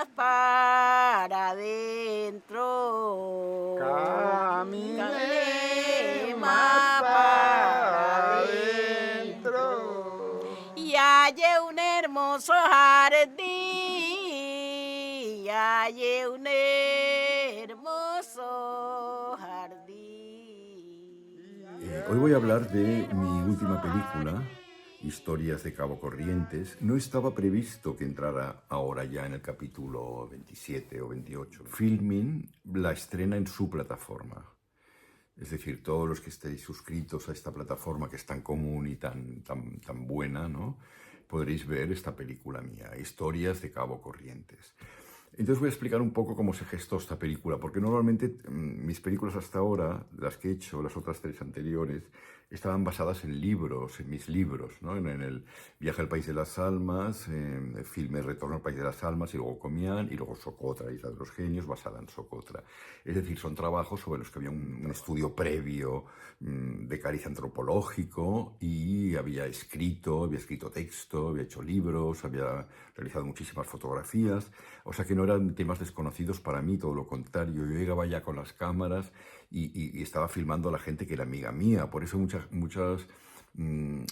más para adentro. Caminé Caminé más más para para adentro. adentro. Y hallé un hermoso jardín. Y hallé un hermoso jardín. Hoy voy a hablar de mi última película, Historias de Cabo Corrientes. No estaba previsto que entrara ahora ya en el capítulo 27 o 28. Filmin la estrena en su plataforma. Es decir, todos los que estéis suscritos a esta plataforma que es tan común y tan buena, ¿no? Podréis ver esta película mía, Historias de Cabo Corrientes. Entonces voy a explicar un poco cómo se gestó esta película, porque normalmente mis películas hasta ahora, las que he hecho, las otras tres anteriores, estaban basadas en libros, en mis libros, ¿no? En el Viaje al País de las Almas, filme Retorno al País de las Almas, y luego Comián, y luego Socotra, Isla de los Genios, basada en Socotra. Es decir, son trabajos sobre los que había un estudio previo de cariz antropológico, y había escrito texto, había hecho libros, había realizado muchísimas fotografías, o sea que no eran temas desconocidos para mí, todo lo contrario. Yo llegaba ya con las cámaras y estaba filmando a la gente que era amiga mía. Por eso a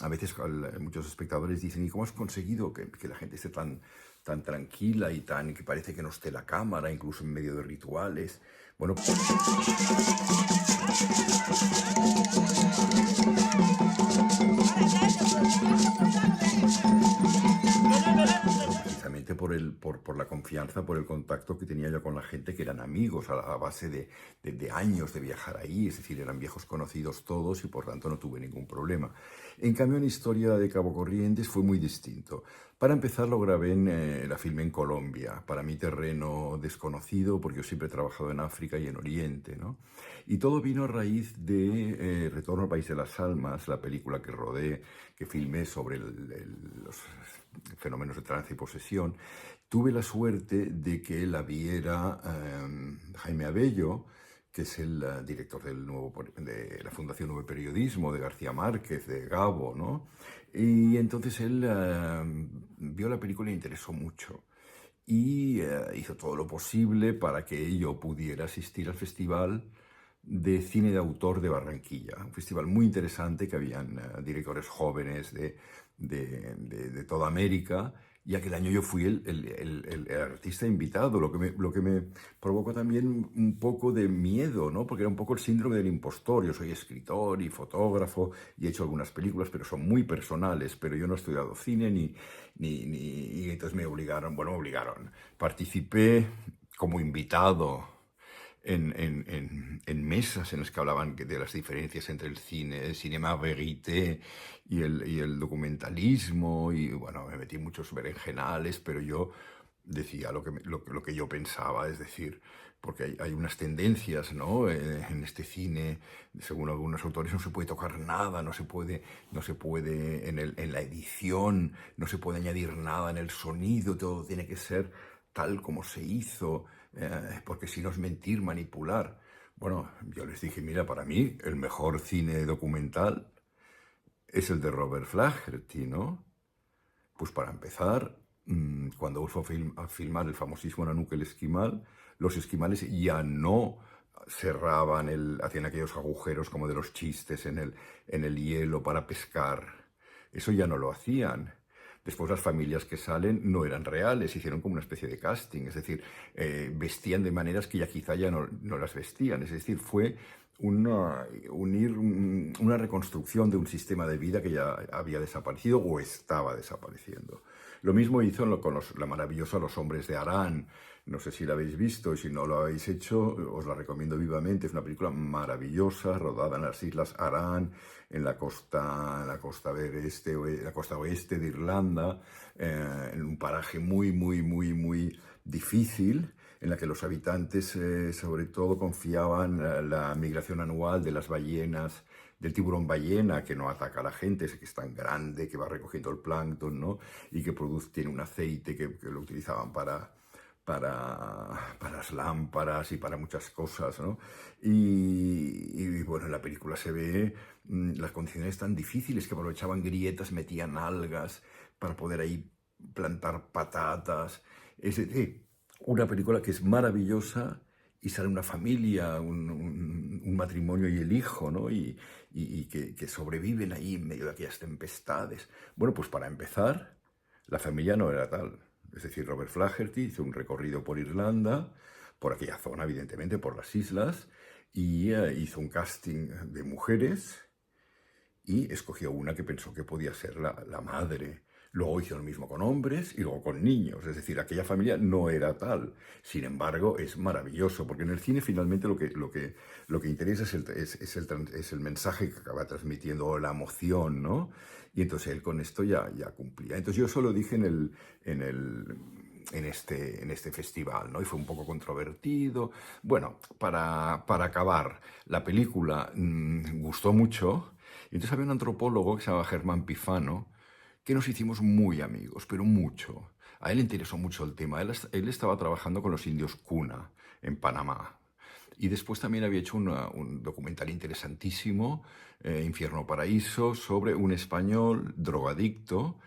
veces muchos espectadores dicen: ¿y cómo has conseguido que la gente esté tan tranquila y que parece que no esté la cámara, incluso en medio de rituales? Bueno, precisamente por la confianza, por el contacto que tenía yo con la gente, que eran amigos a base de años de viajar ahí. Es decir, eran viejos conocidos todos y por tanto no tuve ningún problema. En cambio, en Historia de Cabo Corrientes fue muy distinto. Para empezar, la filmé en Colombia, para mí terreno desconocido, porque yo siempre he trabajado en África y en Oriente, ¿no? Y todo vino a raíz de Retorno al País de las Almas, la película que rodé, que filmé sobre los fenómenos de trance y posesión. Tuve la suerte de que la viera Jaime Abello, que es el director de la Fundación Nuevo Periodismo, de García Márquez, de Gabo, ¿no? Y entonces él vio la película y le interesó mucho. Y hizo todo lo posible para que yo pudiera asistir al Festival de Cine de Autor de Barranquilla, un festival muy interesante que habían directores jóvenes de toda América, y aquel año yo fui el artista invitado, lo que me provocó también un poco de miedo, ¿no? Porque era un poco el síndrome del impostor. Yo soy escritor y fotógrafo y he hecho algunas películas, pero son muy personales, pero yo no he estudiado cine y entonces me obligaron, participé como invitado en mesas en las que hablaban de las diferencias entre el cinéma verité y el documentalismo, y bueno, me metí en muchos berenjenales, pero yo decía lo que yo pensaba. Es decir, porque hay unas tendencias, ¿no? En este cine, según algunos autores, no se puede tocar nada, no se puede en la edición, no se puede añadir nada en el sonido, todo tiene que ser tal como se hizo, porque si no es mentir, manipular. Bueno, yo les dije: mira, para mí el mejor cine documental es el de Robert Flaherty, ¿no? Pues para empezar, cuando fue a filmar el famosísimo Nanook el esquimal, los esquimales ya no hacían aquellos agujeros como de los chistes en el hielo para pescar. Eso ya no lo hacían. Después las familias que salen no eran reales, hicieron como una especie de casting, es decir, vestían de maneras que ya quizá ya no las vestían. Es decir, fue una reconstrucción de un sistema de vida que ya había desaparecido o estaba desapareciendo. Lo mismo hizo con la maravillosa Los Hombres de Arán. No sé si la habéis visto, y si no lo habéis hecho, os la recomiendo vivamente. Es una película maravillosa, rodada en las Islas Arán, en la costa oeste de Irlanda, en un paraje muy difícil, en la que los habitantes sobre todo confiaban la migración anual de las ballenas, del tiburón ballena, que no ataca a la gente, ese que es tan grande, que va recogiendo el plancton, ¿no? Y que tiene un aceite que lo utilizaban para las lámparas y para muchas cosas, ¿no? Y bueno, en la película se ve las condiciones tan difíciles, que aprovechaban grietas, metían algas para poder ahí plantar patatas. Es decir, una película que es maravillosa y sale una familia, un matrimonio y el hijo, ¿no? Y que sobreviven ahí en medio de aquellas tempestades. Bueno, pues para empezar, la familia no era tal. Es decir, Robert Flaherty hizo un recorrido por Irlanda, por aquella zona, evidentemente, por las islas, y hizo un casting de mujeres y escogió una que pensó que podía ser la madre. Luego hizo lo mismo con hombres y luego con niños. Es decir, aquella familia no era tal. Sin embargo, es maravilloso, porque en el cine finalmente lo que interesa es el mensaje que acaba transmitiendo, o la emoción, ¿no? Y entonces él con esto ya cumplía. Entonces yo eso lo dije en este festival, ¿no? Y fue un poco controvertido. Bueno, para acabar, la película gustó mucho. Y entonces había un antropólogo que se llamaba Germán Pifano, que nos hicimos muy amigos, pero mucho. A él le interesó mucho el tema. Él estaba trabajando con los indios Cuna en Panamá. Y después también había hecho un documental interesantísimo, Infierno Paraíso, sobre un español drogadicto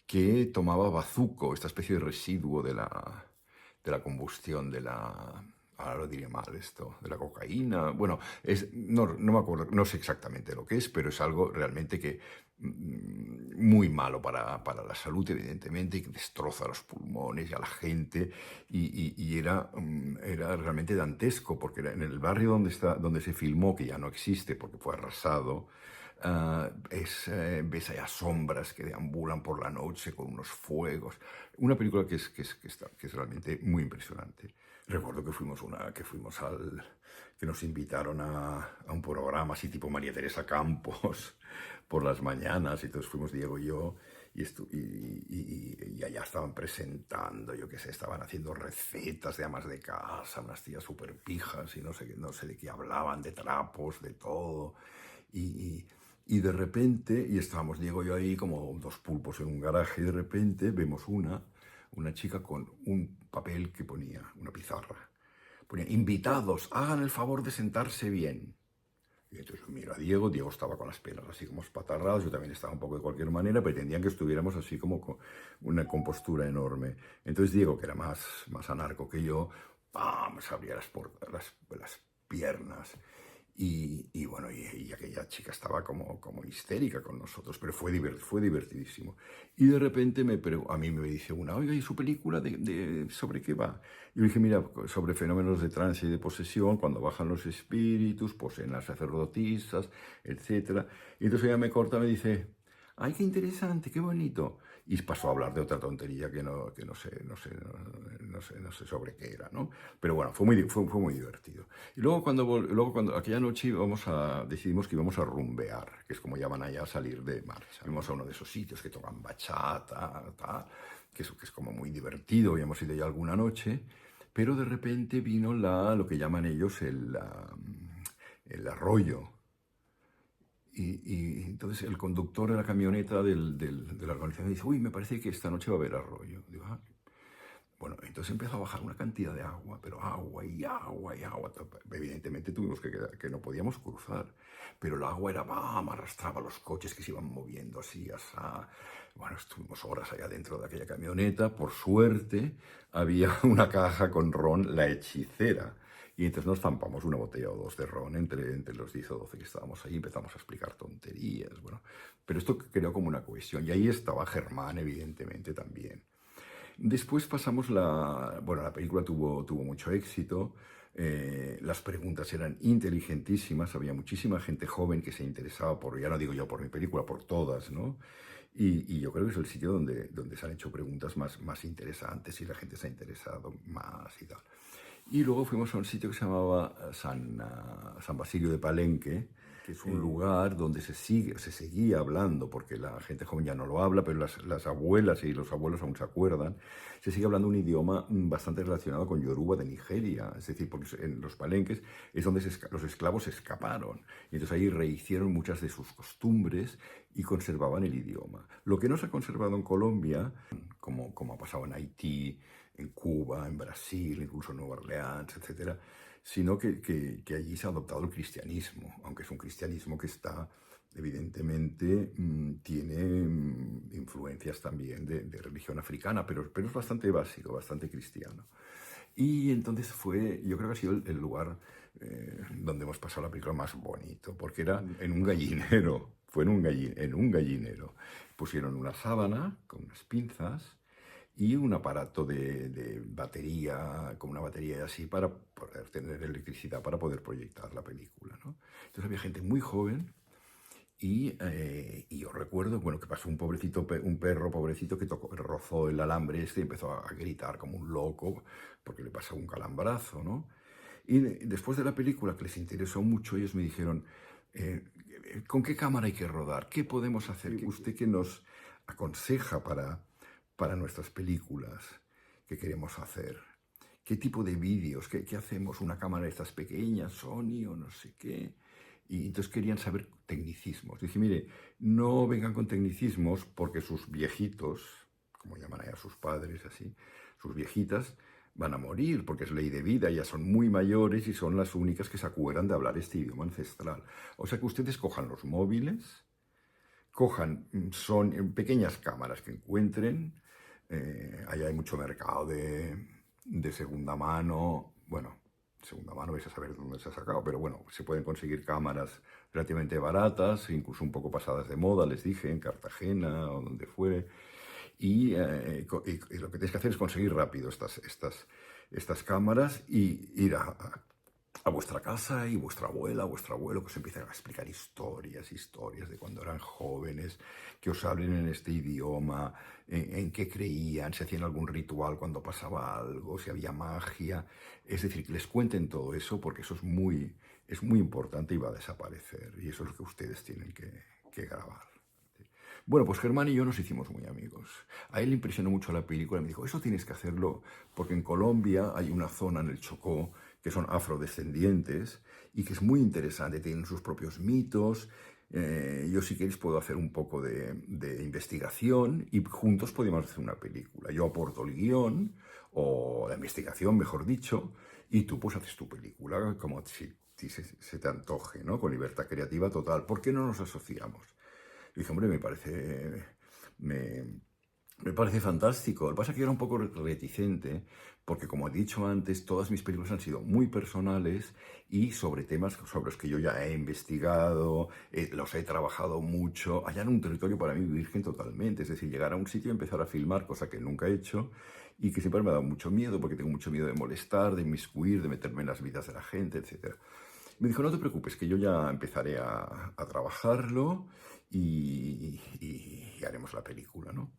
que tomaba bazuco, esta especie de residuo de la combustión ahora lo diré mal esto, de la cocaína. Bueno, no me acuerdo, no sé exactamente lo que es, pero es algo realmente que muy malo para la salud, evidentemente, y que destroza los pulmones y a la gente. Y era realmente dantesco, porque era en el barrio donde se filmó, que ya no existe porque fue arrasado. Ves allá sombras que deambulan por la noche con unos fuegos. Una película que es realmente muy impresionante. Recuerdo que nos invitaron a un programa así tipo María Teresa Campos por las mañanas, y entonces fuimos Diego y yo, y allá estaban presentando, yo qué sé, estaban haciendo recetas de amas de casa, unas tías súper pijas y no sé de qué hablaban, de trapos, de todo. Y de repente, y estábamos Diego y yo ahí como dos pulpos en un garaje, y de repente vemos una chica con un papel que ponía, una pizarra. Ponía, invitados, hagan el favor de sentarse bien. Y entonces yo miro a Diego estaba con las piernas así como espatarradas, yo también estaba un poco de cualquier manera, pretendían que estuviéramos así como con una compostura enorme. Entonces Diego, que era más anarco que yo, ¡pam!, se abría las piernas. Y bueno, y aquella chica estaba como histérica con nosotros, pero fue divertidísimo. Y de repente a mí me dice una, oiga, ¿y su película sobre qué va? Y yo dije, mira, sobre fenómenos de trance y de posesión, cuando bajan los espíritus, poseen las sacerdotisas, etcétera. Y entonces ella me corta, me dice, ay, qué interesante, qué bonito. Y pasó a hablar de otra tontería que no sé sobre qué era, ¿no? Pero bueno, fue muy divertido. Y luego cuando aquella noche decidimos que íbamos a rumbear, que es como llaman allá, a salir de marcha. Fuimos a uno de esos sitios que tocan bachata, tal, que es como muy divertido, habíamos ido ya alguna noche, pero de repente vino lo que llaman ellos el arroyo. Y entonces el conductor de la camioneta de la organización dice, uy, me parece que esta noche va a haber arroyo. Digo, "Ah". Bueno, entonces empezó a bajar una cantidad de agua, pero agua y agua y agua. Evidentemente tuvimos que no podíamos cruzar, pero el agua era, ¡bam!, arrastraba los coches que se iban moviendo así, asá. Bueno, estuvimos horas allá dentro de aquella camioneta. Por suerte, había una caja con ron, La Hechicera. Y entonces nos zampamos una botella o dos de ron entre los 10 o 12 que estábamos ahí, empezamos a explicar tonterías, bueno. Pero esto creó como una cohesión. Y ahí estaba Germán, evidentemente, también. Después bueno, la película tuvo mucho éxito, las preguntas eran inteligentísimas, había muchísima gente joven que se interesaba ya no digo yo por mi película, por todas, ¿no? Y yo creo que es el sitio donde se han hecho preguntas más interesantes y la gente se ha interesado más y tal. Y luego fuimos a un sitio que se llamaba San Basilio de Palenque, que es un lugar donde se seguía hablando, porque la gente joven ya no lo habla, pero las abuelas y los abuelos aún se acuerdan, se sigue hablando un idioma bastante relacionado con Yoruba de Nigeria, es decir, porque en los palenques es donde los esclavos escaparon, y entonces ahí rehicieron muchas de sus costumbres y conservaban el idioma. Lo que no se ha conservado en Colombia, como ha pasado en Haití, en Cuba, en Brasil, incluso en Nueva Orleans, etcétera, sino que allí se ha adoptado el cristianismo, aunque es un cristianismo que evidentemente, tiene influencias también de religión africana, pero es bastante básico, bastante cristiano. Y entonces fue, yo creo que ha sido el lugar donde hemos pasado la película más bonito, porque era en un gallinero, fue en un gallinero. Pusieron una sábana con unas pinzas y un aparato de batería, con una batería así, para poder tener electricidad para poder proyectar la película, ¿no? Entonces había gente muy joven y yo recuerdo, bueno, que pasó un pobrecito, un perro pobrecito que rozó el alambre este y empezó a gritar como un loco porque le pasó un calambrazo, ¿no? Y después de la película, que les interesó mucho, ellos me dijeron, ¿con qué cámara hay que rodar? ¿Qué podemos hacer? ¿Usted qué nos aconseja para nuestras películas que queremos hacer? ¿Qué tipo de vídeos? ¿Qué hacemos? ¿Una cámara de estas pequeñas, Sony o no sé qué? Y entonces querían saber tecnicismos. Dije, mire, no vengan con tecnicismos porque sus viejitos, como llaman a sus padres así, sus viejitas, van a morir porque es ley de vida, ya son muy mayores y son las únicas que se acuerdan de hablar este idioma ancestral. O sea que ustedes cojan los móviles, cojan son pequeñas cámaras que encuentren, allá hay mucho mercado de segunda mano, bueno, segunda mano vais a saber dónde se ha sacado, pero bueno, se pueden conseguir cámaras relativamente baratas, incluso un poco pasadas de moda, les dije, en Cartagena o donde fuere, y lo que tenéis que hacer es conseguir rápido estas cámaras y ir a vuestra casa y vuestra abuela, vuestro abuelo, que os empiecen a explicar historias de cuando eran jóvenes, que os hablen en este idioma, en qué creían, si hacían algún ritual cuando pasaba algo, si había magia. Es decir, que les cuenten todo eso porque eso es muy importante y va a desaparecer. Y eso es lo que ustedes tienen que grabar. Bueno, pues Germán y yo nos hicimos muy amigos. A él le impresionó mucho la película y me dijo, eso tienes que hacerlo porque en Colombia hay una zona en el Chocó que son afrodescendientes y que es muy interesante, tienen sus propios mitos. Yo si queréis puedo hacer un poco de investigación y juntos podemos hacer una película. Yo aporto el guión o la investigación, mejor dicho, y tú pues haces tu película como si se te antoje, ¿no? Con libertad creativa total. ¿Por qué no nos asociamos? Y dije, hombre, me parece fantástico. Lo que pasa es que yo era un poco reticente, porque como he dicho antes, todas mis películas han sido muy personales y sobre temas sobre los que yo ya he investigado, los he trabajado mucho, allá en un territorio para mí virgen totalmente. Es decir, llegar a un sitio y empezar a filmar, cosa que nunca he hecho y que siempre me ha dado mucho miedo, porque tengo mucho miedo de molestar, de inmiscuir, de meterme en las vidas de la gente, etc. Me dijo, no te preocupes, que yo ya empezaré a trabajarlo y haremos la película, ¿no?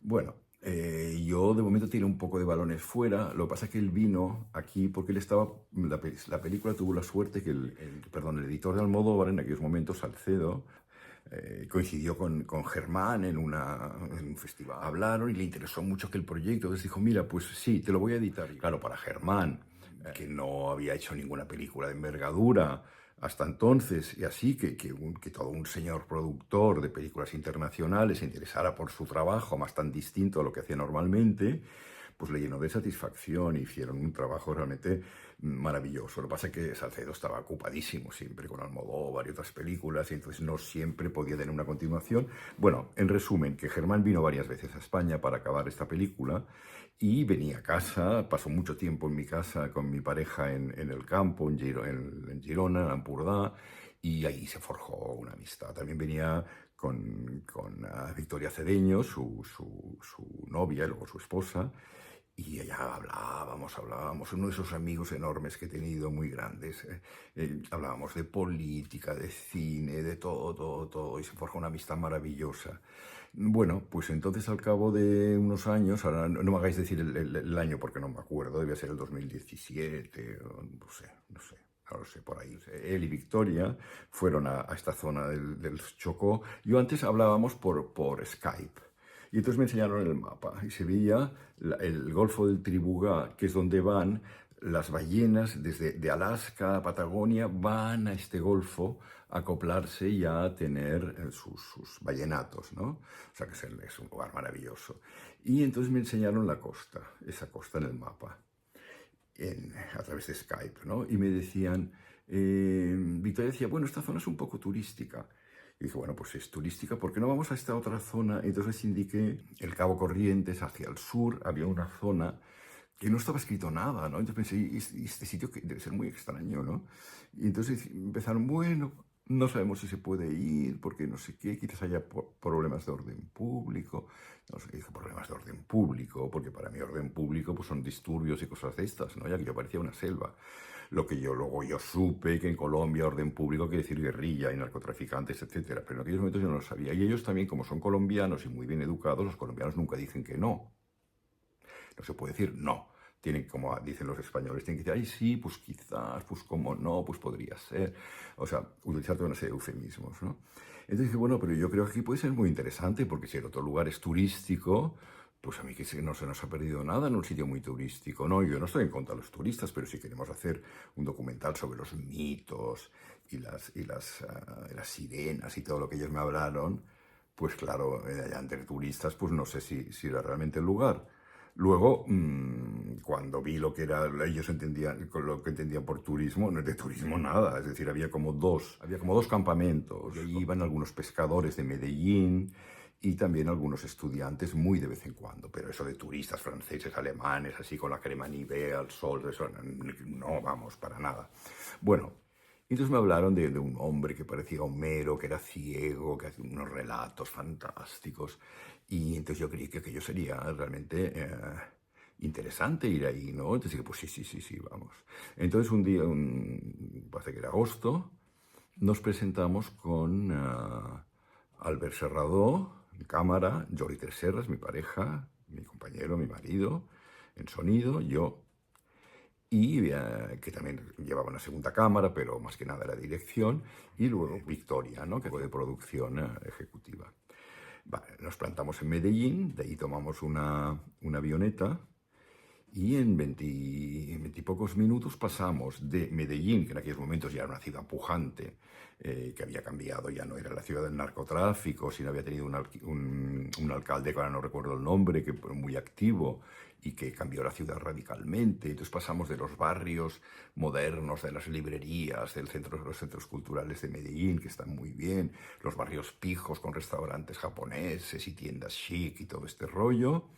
Bueno, yo de momento tiré un poco de balones fuera. Lo que pasa es que él vino aquí porque él estaba. La película tuvo la suerte que el editor de Almodóvar en aquellos momentos, Salcedo, coincidió con Germán en un festival. Hablaron y le interesó mucho que el proyecto. Entonces dijo: mira, pues sí, te lo voy a editar. Y claro, para Germán, que no había hecho ninguna película de envergadura hasta entonces, y así que todo un señor productor de películas internacionales se interesara por su trabajo, más tan distinto a lo que hacía normalmente, pues le llenó de satisfacción y hicieron un trabajo realmente maravilloso. Lo que pasa es que Salcedo estaba ocupadísimo siempre con Almodóvar y otras películas, y entonces no siempre podía tener una continuación. Bueno, en resumen, que Germán vino varias veces a España para acabar esta película y venía a casa, pasó mucho tiempo en mi casa con mi pareja en el campo, en Girona, en Ampurdá, y ahí se forjó una amistad. También venía con Victoria Cedeño, su novia y luego su esposa, y allá hablábamos, uno de esos amigos enormes que he tenido, muy grandes. Hablábamos de política, de cine, de todo, y se forjó una amistad maravillosa. Bueno, pues entonces al cabo de unos años, ahora no me hagáis decir el año porque no me acuerdo, debía ser el 2017, no sé, no lo sé, por ahí. Él y Victoria fueron a esta zona del Chocó. Yo antes hablábamos por Skype. Y entonces me enseñaron el mapa y se veía el Golfo del Tribugá, que es donde van las ballenas de Alaska a Patagonia, van a este golfo a acoplarse y a tener sus ballenatos, ¿no? O sea que es un lugar maravilloso. Y entonces me enseñaron la costa, esa costa en el mapa, a través de Skype, ¿no? Y me decían, Victoria decía, bueno, esta zona es un poco turística. Y dije, bueno, pues es turística, ¿por qué no vamos a esta otra zona? Entonces les indiqué el Cabo Corrientes hacia el sur, había una zona que no estaba escrito nada, ¿no? Entonces pensé, "Y este sitio que debe ser muy extraño, ¿no?". Y entonces empezaron, bueno, no sabemos si se puede ir, porque no sé qué, quizás haya problemas de orden público. No sé, dije, problemas de orden público, porque para mí orden público pues son disturbios y cosas de estas, ¿no? Ya que yo parecía una selva. Lo que luego yo supe que en Colombia orden público quiere decir guerrilla y narcotraficantes, etcétera. Pero en aquellos momentos yo no lo sabía. Y ellos también, como son colombianos y muy bien educados, los colombianos nunca dicen que no. No se puede decir no. Tienen, como dicen los españoles, tienen que decir, ay, sí, pues quizás, pues cómo no, pues podría ser. O sea, utilizar toda una serie de eufemismos, ¿no? Entonces dije, bueno, pero yo creo que aquí puede ser muy interesante, porque si el otro lugar es turístico, pues a mí que no se nos ha perdido nada en un sitio muy turístico, ¿no? Yo no estoy en contra de los turistas, pero si queremos hacer un documental sobre los mitos y las sirenas y todo lo que ellos me hablaron, pues claro, allá entre turistas, pues no sé si era realmente el lugar. Luego, cuando vi lo que era, ellos entendían, lo que entendían por turismo, no es de turismo nada, es decir, había como dos campamentos, y ahí iban algunos pescadores de Medellín y también algunos estudiantes muy de vez en cuando, pero eso de turistas franceses, alemanes, así con la crema Nivea, al sol, eso, no, vamos, para nada. Bueno, entonces me hablaron de un hombre que parecía Homero, que era ciego, que hacía unos relatos fantásticos. Y entonces yo creí que aquello sería realmente interesante ir ahí, ¿no? Entonces dije, pues sí, sí, sí, sí, vamos. Entonces un día, parece que era agosto, nos presentamos con Albert Serrador en cámara, Jordi Tresserras, mi pareja, mi compañero, mi marido, en sonido, yo y que también llevaba una segunda cámara, pero más que nada era dirección, y luego Victoria, ¿no? Que fue de producción ejecutiva. Vale, nos plantamos en Medellín, de ahí tomamos una avioneta y en 20 y pocos minutos pasamos de Medellín, que en aquellos momentos ya era una ciudad pujante, que había cambiado, ya no era la ciudad del narcotráfico, sino había tenido un alcalde, que ahora no recuerdo el nombre, que fue muy activo y que cambió la ciudad radicalmente. Entonces pasamos de los barrios modernos, de las librerías, los centros culturales de Medellín, que están muy bien, los barrios pijos con restaurantes japoneses y tiendas chic y todo este rollo.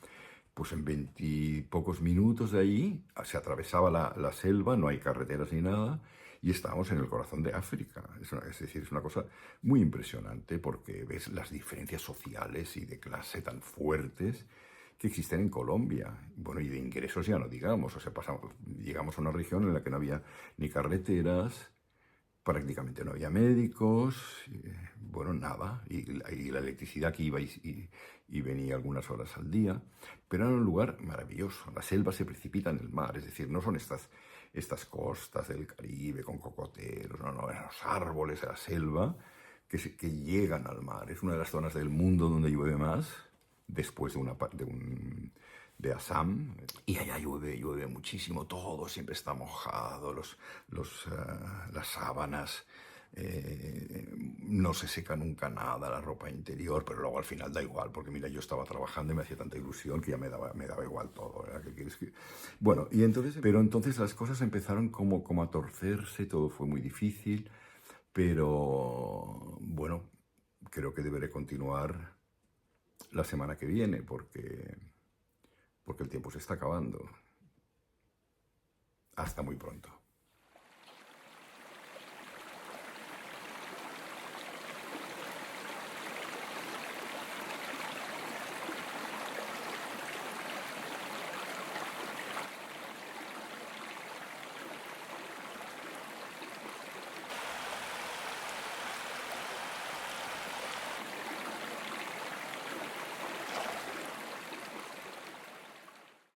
Pues en 20 y pocos minutos de ahí se atravesaba la selva, no hay carreteras ni nada, y estábamos en el corazón de África. Es decir, es una cosa muy impresionante porque ves las diferencias sociales y de clase tan fuertes que existen en Colombia. Bueno, y de ingresos ya no digamos. O sea, llegamos a una región en la que no había ni carreteras, prácticamente no había médicos, bueno, nada, y la electricidad que iba y venía algunas horas al día, pero era un lugar maravilloso. La selva se precipita en el mar, es decir, no son estas costas del Caribe con cocoteros, no, eran los árboles de la selva que llegan al mar. Es una de las zonas del mundo donde llueve más, después de Assam, y allá llueve muchísimo, todo siempre está mojado, las sábanas, no se seca nunca nada, la ropa interior, pero luego al final da igual, porque mira, yo estaba trabajando y me hacía tanta ilusión que ya me daba igual todo, ¿verdad? ¿Qué quieres que...? Bueno, pero entonces las cosas empezaron como a torcerse, todo fue muy difícil, pero bueno, creo que deberé continuar la semana que viene, porque el tiempo se está acabando. Hasta muy pronto.